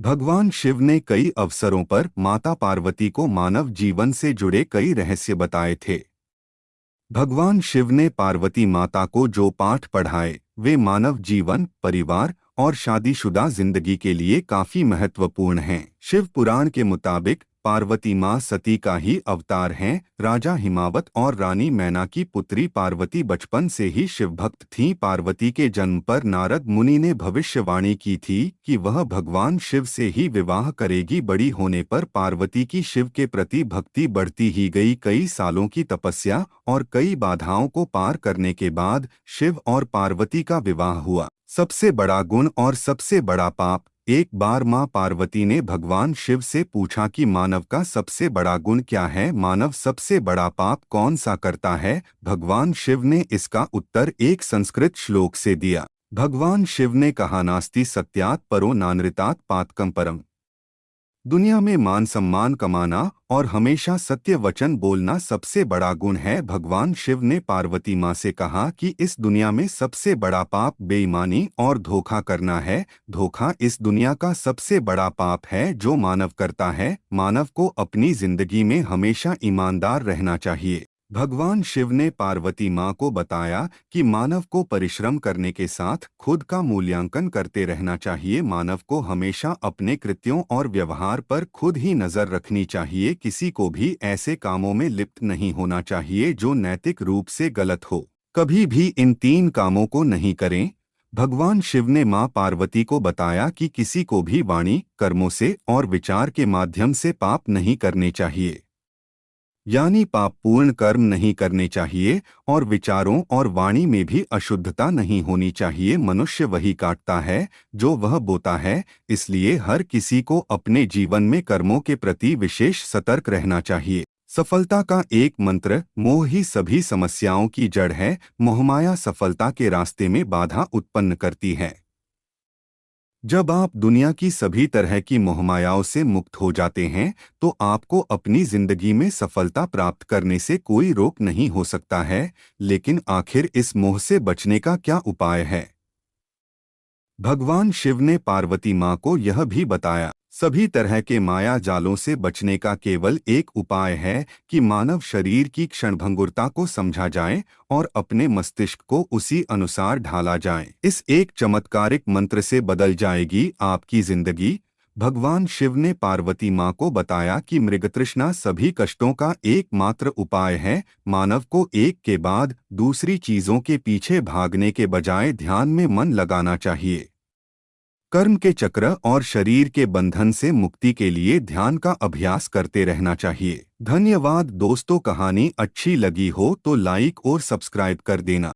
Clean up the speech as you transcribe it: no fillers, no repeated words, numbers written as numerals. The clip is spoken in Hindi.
भगवान शिव ने कई अवसरों पर माता पार्वती को मानव जीवन से जुड़े कई रहस्य बताए थे। भगवान शिव ने पार्वती माता को जो पाठ पढ़ाए वे मानव जीवन, परिवार और शादीशुदा जिंदगी के लिए काफी महत्वपूर्ण हैं। शिव पुराण के मुताबिक पार्वती माँ सती का ही अवतार हैं। राजा हिमावत और रानी मैना की पुत्री पार्वती बचपन से ही शिव भक्त थीं। पार्वती के जन्म पर नारद मुनि ने भविष्यवाणी की थी कि वह भगवान शिव से ही विवाह करेगी। बड़ी होने पर पार्वती की शिव के प्रति भक्ति बढ़ती ही गई। कई सालों की तपस्या और कई बाधाओं को पार करने के बाद शिव और पार्वती का विवाह हुआ। सबसे बड़ा गुण और सबसे बड़ा पाप। एक बार मां पार्वती ने भगवान शिव से पूछा कि मानव का सबसे बड़ा गुण क्या है, मानव सबसे बड़ा पाप कौन सा करता है। भगवान शिव ने इसका उत्तर एक संस्कृत श्लोक से दिया। भगवान शिव ने कहा, नास्ति सत्यात् परो नानृतात् पातकं परम। दुनिया में मान सम्मान कमाना और हमेशा सत्य वचन बोलना सबसे बड़ा गुण है। भगवान शिव ने पार्वती माँ से कहा कि इस दुनिया में सबसे बड़ा पाप बेईमानी और धोखा करना है। धोखा इस दुनिया का सबसे बड़ा पाप है जो मानव करता है। मानव को अपनी जिंदगी में हमेशा ईमानदार रहना चाहिए। भगवान शिव ने पार्वती माँ को बताया कि मानव को परिश्रम करने के साथ खुद का मूल्यांकन करते रहना चाहिए। मानव को हमेशा अपने कृत्यों और व्यवहार पर खुद ही नजर रखनी चाहिए। किसी को भी ऐसे कामों में लिप्त नहीं होना चाहिए जो नैतिक रूप से गलत हो। कभी भी इन 3 कामों को नहीं करें। भगवान शिव ने माँ पार्वती को बताया कि किसी को भी वाणी, कर्मों से और विचार के माध्यम से पाप नहीं करने चाहिए। यानी पापपूर्ण कर्म नहीं करने चाहिए और विचारों और वाणी में भी अशुद्धता नहीं होनी चाहिए। मनुष्य वही काटता है जो वह बोता है, इसलिए हर किसी को अपने जीवन में कर्मों के प्रति विशेष सतर्क रहना चाहिए। सफलता का एक मंत्र। मोह ही सभी समस्याओं की जड़ है। मोहमाया सफलता के रास्ते में बाधा उत्पन्न करती है। जब आप दुनिया की सभी तरह की मोहमायाओं से मुक्त हो जाते हैं तो आपको अपनी जिंदगी में सफलता प्राप्त करने से कोई रोक नहीं हो सकता है। लेकिन आखिर इस मोह से बचने का क्या उपाय है? भगवान शिव ने पार्वती माँ को यह भी बताया, सभी तरह के माया जालों से बचने का केवल एक उपाय है कि मानव शरीर की क्षणभंगुरता को समझा जाए और अपने मस्तिष्क को उसी अनुसार ढाला जाए। इस एक चमत्कारिक मंत्र से बदल जाएगी आपकी जिंदगी। भगवान शिव ने पार्वती माँ को बताया कि मृगतृष्णा सभी कष्टों का एकमात्र उपाय है। मानव को एक के बाद दूसरी चीजों के पीछे भागने के बजाय ध्यान में मन लगाना चाहिए। कर्म के चक्र और शरीर के बंधन से मुक्ति के लिए ध्यान का अभ्यास करते रहना चाहिए। धन्यवाद दोस्तों, कहानी अच्छी लगी हो तो लाइक और सब्सक्राइब कर देना।